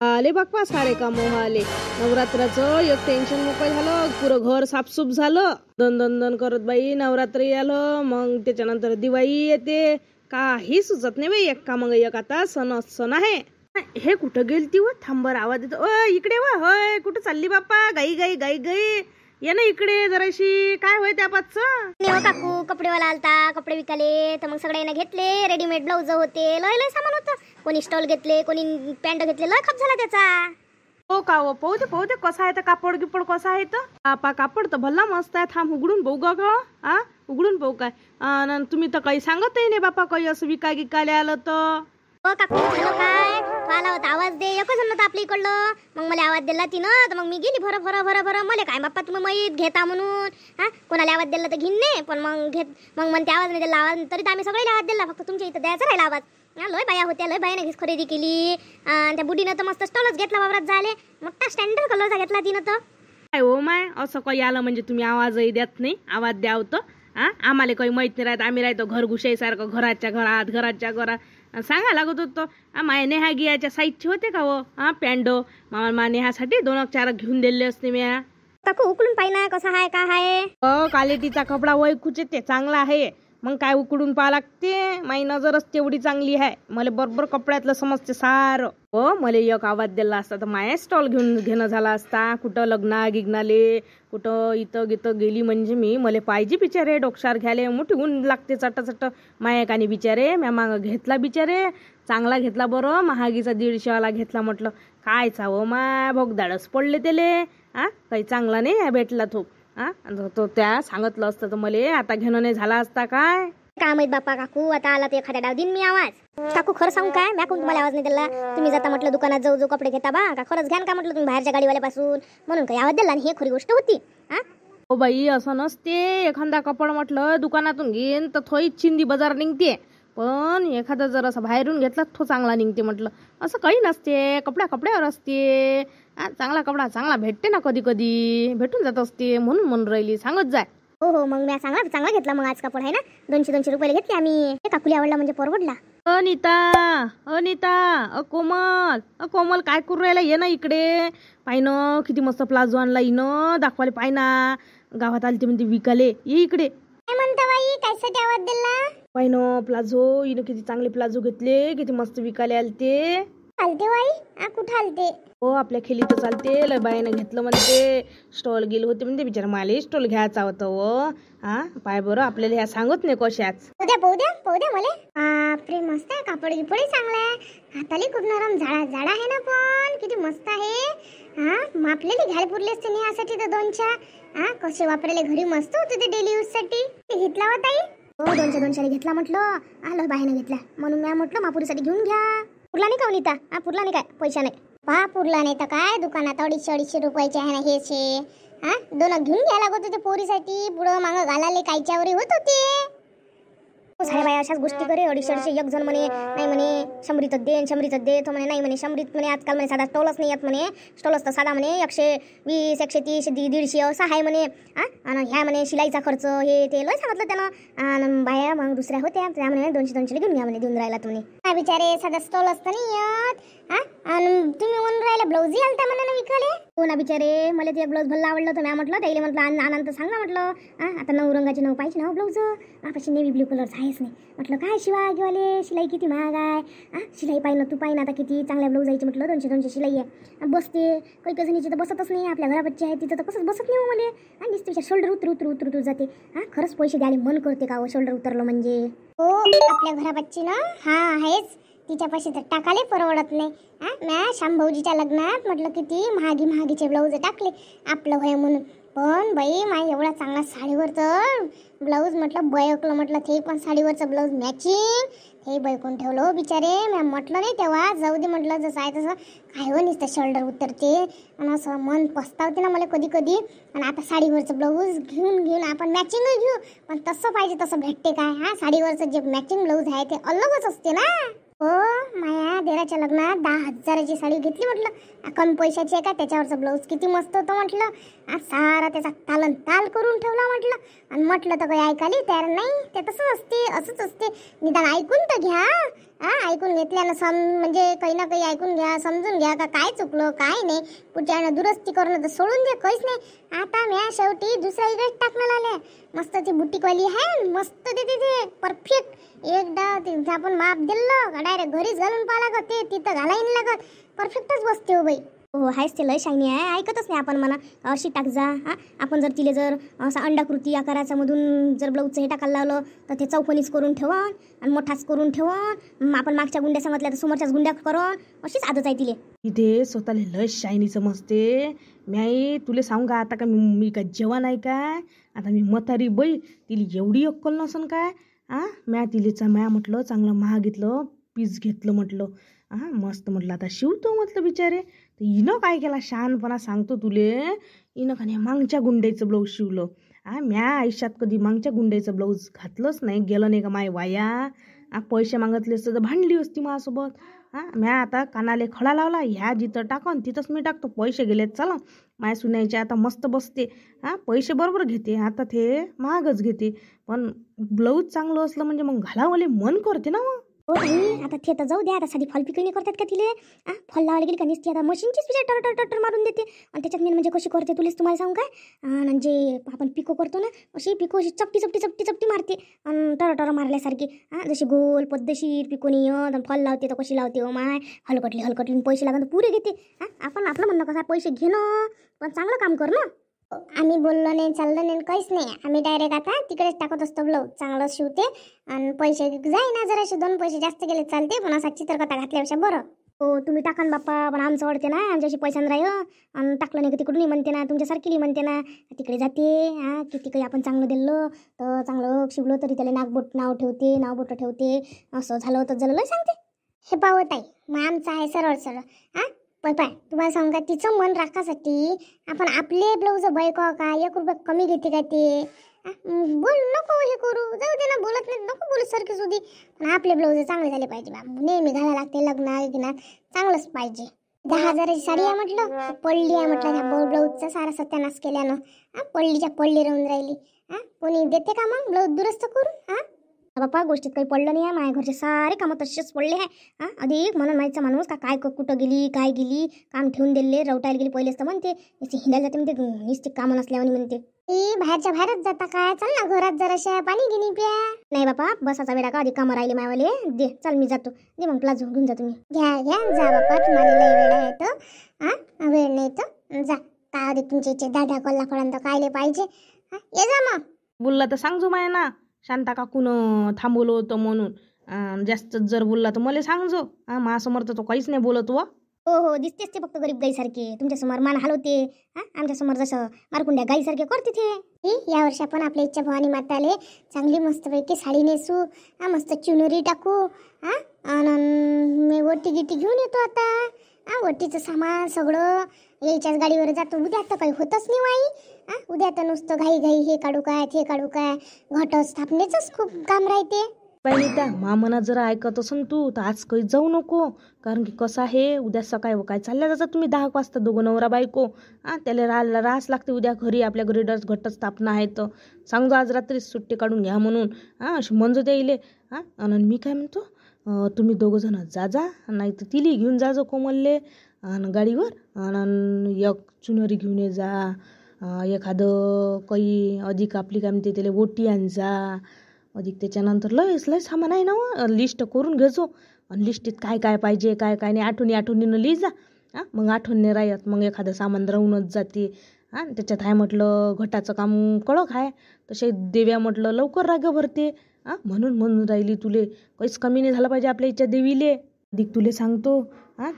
आले बाप्पा सारे काम आले. नवरात्राचं एक टेन्शन मोकळं झालं. पुरं घर साफसूफ झालं. दन दन दन करत बाई नवरात्री आलं. मग त्याच्यानंतर दिवाळी येते. काही सुचत नाही बाई. एक का मग एक आता सण आहे. हे कुठं गेलती व थांबर आवाज येतो. इकडे वा. होय कुठं चालली बाप्पा? गाई गाई गाई गाई ये ना इकडे जराशी. काय होय त्या पाचचं? हो काकू, कपडेवाला आलता, कपडे विकाले तर मग सगळ्यांना घेतले. रेडीमेड ब्लाऊज होते, लय लय सामान होतं. कोणी स्टॉल घेतले, कोणी पॅन्ट घेतले. लय खप झाला त्याचा. हो का हो? पाहू दे कसं आहे तर कापड गिपड कसं आहे तर. आपा कापड तर भल्ला मस्त आहे. थांब उघडून पाहू गा. उघडून पाहू काय. तुम्ही तर काही सांगतही नाही बापा. काही असं विकायला आलं तर. हो काकू झालं काय? आला होता आवाज दे. एकच जण आपल्या इकडलं. मग मला आवाज दिला तिनं तर मग मी गेली भर मला काय बाप्पा तुम्ही माहीत घेता म्हणून. कोणाला आवाज दिला तर घेईन नाही. पण मग मग म्हणते आवाज नाही दिला. आवाज तरी तर आम्ही सगळ्याला आवाज दिला. फक्त तुमच्या इथं द्यायचा राहिला आवाज. लय बाया होत्या, लय बायाने खरेदी केली. त्या बुढीनं तर मस्त स्टॉलच घेतला वावरात झाले. मोठा स्टँडर्ड कलरचा घेतला तिनं तर. काय हो माय असं काही आलं म्हणजे तुम्ही आवाजही देत नाही. आवाज द्याव तर. आम्हाला काही माहित नाही राहत. आम्ही राहतो घरगुशाईसारखं घराच्या घरात सांगा लागत होतं. माया नेहा गियाच्या साईजची होते का हो? पॅन्ट मामा नेहासाठी 2-4 घेऊन दिले असते मी. काकू उकळून पाहिना कसा आहे काय आहे. क्वालिटीचा कपडा वैकूचे ते चांगला आहे. मग काय उकडून पाहा लागते. माई नजरच तेवढी चांगली आहे. मला बरोबर कपड्यातलं समजते सारं. हो मला एक आवाज दिला असता तर माया स्टॉल घेणं झाला असता. कुठं लग्ना गिग्नाले कुठं इथं गिथं गेली म्हणजे मी मला पाहिजे बिचारे डोक्षार घ्यायला. मोठी ऊन लागते चट्ट मायाकाने बिचारे. म्या मागं घेतला बिचारे. चांगला घेतला बरं. महागीचा 150 वाला घेतला म्हटलं. काय चावं माय भोगदाडच पडले त्याले. काही चांगला नाही भेटला तो त्या सांगितलं असतं तर मला आता घेणं नाही झाला असता काय माहित बाप्पा. काकू आता आला तर एखाद्या डाव दिन मी आवाज. काकू खरं सांगू काय? मी कोण तुम्हाला आवाज नाही दिला. तुम्ही जाता म्हटलं दुकानात जाऊ कपडे घेता बा का खरंच घ्यान का म्हटलं तुम्ही बाहेरच्या गाडीवाल्यापासून म्हणून काही आवाज दिला. आणि हे खरी गोष्ट होती. हो बाई असं नसते. एखादा कपड म्हटलं दुकानातून घेईन तर थोडी चिंदी बाजार निघते. पण एखादा जर असं बाहेरून घेतला तो चांगला निघते म्हटलं. असं काही नसते. कपड्यावर असते. चांगला कपडा चांगला भेटते ना. कधी कधी भेटून जात असते. म्हणून राहिली सांगत जाय. हो मग मी चांगला घेतला. मग आज कपड आहे ना 200 रुपयाला घेतले आम्ही. काकुली आवडला म्हणजे परवडला. अनिता कोमल काय करू राहिला? ये ना इकडे. पाहिनं किती मस्त प्लाझो आणला हिनं. दाखवाले पाहिना. गावात आली ते म्हणते विकाले. ये इकडे. काय म्हणता बाई? कायसाठी आवाज दिला? पाहिनं प्लाझो हिनं किती चांगले प्लाझो घेतले. किती मस्त विकाले आलते. आलते बाई? कुठं आलते? हो आपल्या खेली तर चालते. लय बाईनं घेतलं म्हणते. स्टॉल गेले होते म्हणते. बिचारा मला स्टॉल घ्यायचा होता व. पाय बरं आपल्याला ह्या सांगत नाही कशाच. पाहू द्या मला. बापरे मस्त आहे. कापड गिपडही चांगला आहे. हाताले खूप नरम झाडा आहे ना. पण किती मस्त आहे. आपल्याला घ्यायला पुरले असते नेहासाठी तर 2-4. कसे वापरायला घरी मस्त होते ते डेली यूज साठी. घेतला होता ताई? हो 200 घेतला म्हटलं. आलं बाहेर घेतला म्हणून मी म्हटलं मापुरीसाठी घेऊन घ्या. पुरला नाही का नीता? पुरला नाही काय? पैसा नाही पुरला नाही तर काय. दुकानात 250 रुपयाचे आहे ना हे शे. 2 घेऊन घ्यायला लागत होते पोरीसाठी. पुढं मागं घालाले कायच्यावरी होत होते. साऱ्या बाया अशाच गोष्टी करे. 250 एक जण म्हणे नाही म्हणे 100 दे तो म्हणे नाही म्हणे 100 म्हणे. आजकाल म्हणे साधा स्टॉलच नाही येत म्हणे. स्टॉलच तर साधा म्हणे 120 130 150 असं आहे म्हणे. आणि ह्या म्हणे शिलाईचा खर्च हे ते लय सांगितलं त्यानं. बाया मग दुसऱ्या होत्या त्या म्हणे 200 घेऊन घ्या म्हणे. देऊन राहिला तुम्ही बिचारे. साधा स्टॉल असतं नाही येत. आणि तुम्ही म्हणून राहिला ब्लाऊजही आलता म्हणा विकाले. हो ना बिचारे. मला ते ब्लाऊज भल्ला आवडलं होतं. मी म्हटलं त्याला म्हटलं आनंद सांग ना म्हटलं. आता 9 रंगाचे 9 पाहिजे ना ब्लाऊज. आपल्याशी नेव्ही ब्ल्यू कलर आहेच नाही. म्हटलं काय शिवाय घेवाले. शिलाई किती महाग आहे. शिलाई पाहिजे तू पाहिजे आता किती चांगल्या ब्लाऊजाची म्हटलं. 200 शिलाई आहे. बसते काही जणीची तर बसतच नाही. आपल्या घराबच्चे आहे तिथं तर कसंच बसत नाही मला. आणि दिसते शोल्डर उतरू जाते. खरंच पैसे द्यायला मन करते का शोल्डर उतरलं म्हणजे. हो आपल्या घराबच्ची ना आहेच. तिच्यापाशी तर टाकाले परवडत नाही. मॅ शांभाऊजीच्या लग्नात म्हटलं किती महागीचे ब्लाऊज टाकले आपलं होय म्हणून. पण बाई माय एवढा चांगला साडीवर तर ब्लाऊज म्हटलं बयकलं म्हटलं. ते पण साडीवरचं ब्लाऊज मॅचिंग हे बैकून ठेवलं हो बिचारे. मॅ म्हटलं नाही तेव्हा जाऊ दे म्हटलं. जसं आहे तसं काय हो नुसतं शोल्डर उतरते. आणि असं मन पस्तावते ना मला कधी. आणि आता साडीवरचं ब्लाऊज घेऊन आपण मॅचिंग घेऊ. पण तसं पाहिजे तसं भेटते काय? साडीवरचं जे मॅचिंग ब्लाऊज आहे ते अलगच असते ना. हो माया देराच्या लग्नात 10,000ची साडी घेतली म्हटलं. कमी पैशाची आहे का? त्याच्यावरचं ब्लाऊज किती मस्त होतं म्हटलं. सारा त्याचा ताल करून ठेवला म्हटलं. आणि म्हटलं तर काही ऐकायला तयार नाही. ते तसंच असते असंच असते. निदान ऐकून तर घ्या. ऐकून घेतल्यानं म्हणजे काही ना काही ऐकून घ्या, समजून घ्या का काय चुकलं काय नाही, पुढच्यानं दुरुस्ती करणं तर सोडून दे, काहीच नाही. आता म्या शेवटी दुसरा इकडे टाकणार आले. मस्त ती बुटीकवाली आहे, मस्त ते परफेक्ट एकदा तिचं आपण माप दिलं का डायरेक्ट घरीच घालून पाहा लागत, ते तिथं घालाय नाही लागत, परफेक्टच बसते हो बाई. हो आहेच ते लय शायनी आहे, ऐकतच नाही आपण म्हणा अशी टाक जा. आपण जर तिले जर असं अंडाकृती आकाराच्या मधून जर ब्लाऊजचं हे टाकायला लावलं तर ते चौकोनीच करून ठेवण आणि मोठाच करून ठेवण, आपण मागच्या गुंड्या सांगितल्या तर समोरच्याच गुंड्या करून, अशीच आदत आहे तिले. इथे स्वतःला लय शायनी समजते. मी तुला सांगू का आता का मी काय जेवण आहे काय, आता मी म्हातारी बाई, तिला एवढी अक्कल नसन काय. म्या तिलेचा म्या म्हटलं चांगलं महागितलं पीस घेतलं म्हटलं, मस्त म्हटलं आता शिवतो म्हटलं बिचारे. तर हिनं काय केला शहाणपणा सांगतो तुले, हिनं का नाही मागच्या गुंड्याचं ब्लाऊज शिवलं. म्या आयुष्यात कधी मागच्या गुंड्याचं ब्लाऊज घातलंच नाही, गेलं नाही का माय वाया. पैसे मागितले असते तर भांडली असती माझ्यासोबत. म्या आता कानाले खडा लावला, ह्या जिथं टाकन तिथंच मी टाकतो, पैसे गेलेत चला. माय सुनायचे आता मस्त बसते, पैसे बरोबर घेते, आता ते महागच घेते, पण ब्लाऊज चांगलं असलं म्हणजे मग घालावले मन करते ना. मग हो ताई, आता ते तर जाऊ द्या, आता साधी फॉल पिकणी करतात का तिले? फॉल लावायला गेली का निसती आता मशीनचीच विचार टर मारून देते. आणि त्याच्यात मी म्हणजे कशी करते तुलेच तुम्हाला सांगू काय, म्हणजे आपण पिको करतो ना, अशी पिको अशी चपटी मारते आणि टर मारल्यासारखी. जशी गोल पद्धतशीर पिकोनी येत फॉल लावते तर कशी लावते हो माय, हलकटली पैसे लागत पुरे घेते. आपण आपलं म्हणणं कसं पैसे घेणं, पण चांगलं काम कर ना. आम्ही बोललो नाही, चाललं नाही, काहीच नाही. आम्ही डायरेक्ट आता तिकडेच टाकत असतो ब्लाऊज, चांगलं शिवते आणि पैसे जाईना, जराशे 2 पैसे जास्त गेले चालते, पण असा चित्रकथा घातल्यापेक्षा बरं. हो तुम्ही टाका ना बाप्पा, पण आमचं वाढते ना, आमच्याशी पैशान राह आणि टाकलं नाही का तिकडूनही म्हणते ना, तुमच्यासारखी म्हणते ना, तिकडे जाते. किती काही आपण चांगलं दिलं तर चांगलं शिवलं तरी त्याला नाव ठेवते, असं झालं तर झालं सांगते. हे पावत आहे मग आमचं आहे सरळ. पाय तुम्हाला सांगा, तिचं मन राखासाठी आपण आपले ब्लाऊज बायको का 1 रुपया कमी घेते का ते, बोल नको हे करू, जाऊ दे ना, बोलत नाही नको बोलू सारखी सुधी, पण आपले ब्लाऊज चांगले झाले पाहिजे बा, नेहमी घालायला लागते, लग्नात चांगलंच पाहिजे. 10,000ची साडी आहे म्हटलं, पडली आहे म्हटलं, ह्या ब्लाऊजचा सारा सत्यानाश केल्यानं पडलीच्या पडली राहून राहिली. कोणी देते का मग ब्लाऊज दुरुस्त करून? बाप्पा गोष्टीत काही पडलं नाही आहे, माझ्या घरचे सारे कामं तसेच पडले आहे. अधिक म्हणून माहितीचा माणूस का काय कुठं गेली काय गेली, काम ठेवून दिले, रवटायला गेली पहिलेच तर म्हणते, हिंडायला जाते म्हणते, निश्चित कामं नसल्यावर म्हणते. बाहेरच्या बाहेरच जाता काय, चल ना घरात जराशा पाणी गिनी प्या. नाही बापा बसाचा वेळा का, अधिक कामं राहिले मायवाले, दे चल मी जातो, दे मग प्लाझो घेऊन जा तुम्ही. घ्या जा बापा, तुम्हाला लय वेळ आहे तर, वेळ नाही तर जा. काय अधिक तुमच्या इथे दादा कोल्हापर्यंत कायले पाहिजे, ये जा मग. बोलला तर सांगजो माय ना, शांता काकून थांबवलं होतं म्हणून, जास्त जर बोलला तर मला सांगजो. माझ्यासमोर तर तो काहीच नाही बोलत. हो दिसतेच ते फक्त गरीब गाईसारखे, तुमच्यासमोर मान हलवते, आमच्यासमोर जसं मारकुंड्या गाईसारखे करते ते. या वर्षी आपण आपल्या इच्छा भवानी माताले चांगली मस्तपैकी साडी नेसू, मस्त चुनरी टाकू, आणि ओटी गिटी घेऊन येतो आता. ओटीचं सामान सगळं यायच्याच गाडीवर जातो. उद्या तर काही होतच नाही वाई, उद्या तर नुसतं घाई हे काढू काय ते काढू काय, घट स्थापनेचंच खूप काम राहते. त्या मामना जरा ऐकत असन तू तर आज काही जाऊ नको, कारण की कसं आहे उद्या सकाळी काय चालल्या जातात तुम्ही 10 वाजता दोघं नवरा बायको. त्याला राहास लागते उद्या घरी, आपल्या घरी घट स्थापना आहे तर सांगतो आज रात्री सुट्टी काढून घ्या म्हणून. अशी मंजू द्यायले. आणि मी काय म्हणतो, तुम्ही दोघं जण जा, नाही तर तिली घेऊन जा कोमलले आणि गाडीवर, आणि एक चुनरी घेऊन ये जा, एखादं काही अधिक आपली काय म्हणते त्याला ओटी आण जा, अधिक त्याच्यानंतर लय सामान आहे ना, लिस्ट करून घेजो. आणि लिस्टीत काय काय पाहिजे काय काय नाही आठवणीनं लिहि जा. मग आठवणी राहत, मग एखादं सामान राहूनच जाते. त्याच्यात आहे म्हटलं घटाचं काम कडक आहे, तसे देव्या म्हटलं लवकर राग भरते. म्हणून राहिली तुले, काहीच कमी नाही झालं पाहिजे आपल्या इच्छा देवीले. अधिक तुले सांगतो,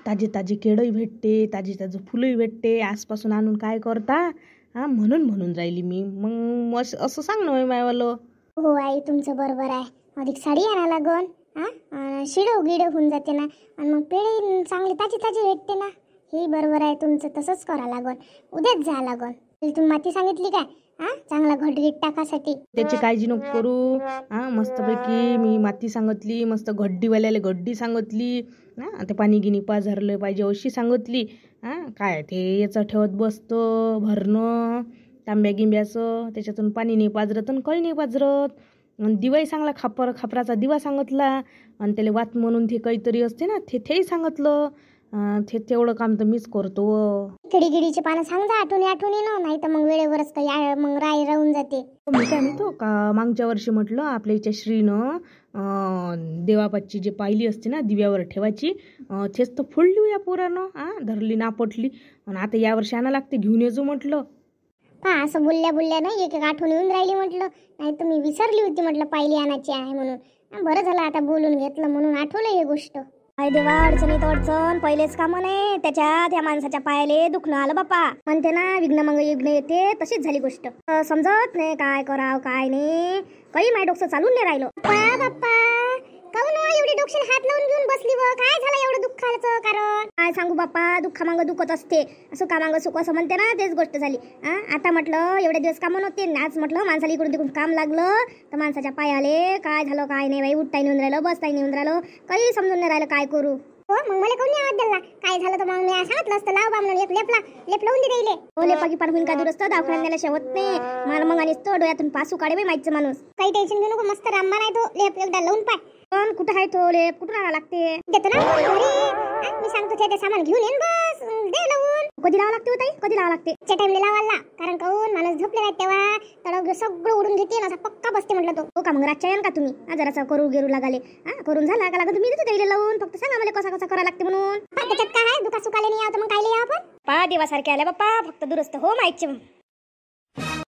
ताजे केळंही भेटते, ताजे फुलंही भेटते, आसपासून आणून काय करता. म्हणून राहिली मी. मग असं सांग ना मायवालं. हो आई तुमचं बरोबर आहे, अधिक साडी आणा लागन, शिडव गिडव होऊन जाते ना, आणि मग पेढे चांगली ताजी भेटते ना. हे बरोबर आहे तुमचं, तसंच करा लागन, उद्याच जा लागन. तुम्ही माती सांगितली काय चांगला घडगीट टाकासाठी, त्याची काळजी नको करू. मस्तपैकी मी माती सांगितली, मस्त गड्डीवाल्याला गड्डी सांगितली, ते पाणी गिनी पाझरलं पाहिजे अशी सांगितली. काय ते याचं ठेवत बसतं भरणं तांब्या गिंब्याचं, त्याच्यातून पाणी नाही पाजरत आणि काही नाही पाजरत. आणि दिवाही सांगला, खापराचा दिवा सांगितला, आणि त्याला वात म्हणून ते काहीतरी असते ना, तेही सांगितलं. तेवढं काम तर मीच करतो. किडीगिडीचे पानं सांग जा आठवणी नाही तर मग वेळेवरच तर मग राहून जाते. मी काय म्हणतो का, मागच्या वर्षी म्हटलं आपल्या इच्या श्रीनं देवापाची जे पाहिली असते ना दिव्यावर ठेवायची, तेच तर फोडली या पोरानं. धरली नापटली, आणि आता यावर्षी आणा लागते, घेऊन येजो म्हटलं. असं बोलल्या नाही एक आठवण येऊन राहिली म्हटलं, नाही तर मी विसरली होती म्हटलं पाहिली आणायची आहे म्हणून. बरं झालं आता बोलून घेतलं म्हणून आठवलं ही गोष्ट. अरे देवा, अडचणीत अडचण पहिलेच काम नाही, त्याच्यात या माणसाच्या पायाले दुखणं आलं बापा. म्हणते ना विघ्न मंग युग्न येते, तशीच झाली गोष्ट. समजत नाही काय कराव काय नाही, काही माय डोकं चालून नाही राहिलं. बाप्पा काऊन एवढी डोक्याला हात लावून घेऊन बसली व काय झालं एवढं दुःखाचं कारण? काय सांगू बापा, दुःखामांग दुखत असते, सुखामांग सुख असं म्हणते ना, तेच गोष्ट झाली. आता म्हटलं एवढे दिवस कामं नव्हते, आज म्हटलं माणसाला इकडून तिकडून काम लागलं, तर माणसाच्या पायाले काय झालं काय नाही बाई, उठताही नेऊन राहिलं, बसताही नेऊन राहिलं, काही समजून नाही राहिलं काय करू. हो मग मला कोणी आवाज दिला काय झालं तर मग मी सांगितलं असतं लाव बा म्हणून, एक लेप लावून दे राहिले. हो लेपाकी पार होईन काय दुरुस्त, दवाखान्यात नेल्या शेवत नाही, मला मग आणि तो डोळ्यातून पासू काढे बाई माहितीचं माणूस. काही टेन्शन घेऊ नको, मस्त रामबाण आहे तो लेप एकदा लावून पाय. पण कुठं आहे तो लेप, कुठून आणावं लागते? देतो ना घरी, मी सांगतो ते सामान घेऊन येईन बस दे लावून. कधी लावा लागते ताई, कधी लावा लागते? त्या टाइमला लावायला, कारण काऊन माणूस झोपले नाही तेव्हा तडक सगळं उडून घेते असा पक्का बसते म्हटलं तो. हो का, मग रातच्या येईन का तुम्ही? जरासा करू गेरू लागाले, करून झाला का लागत तुम्ही देतो द्यायला लावून, फक्त सांगा मला कसा करा लागते म्हणून. त्याच्यात काय आहे, दुखा सुखाले नाही यावं तर मग काय लिहावं आपण? पा देवासारखे आल्या बाप्पा, फक्त दुरुस्त हो माहिती.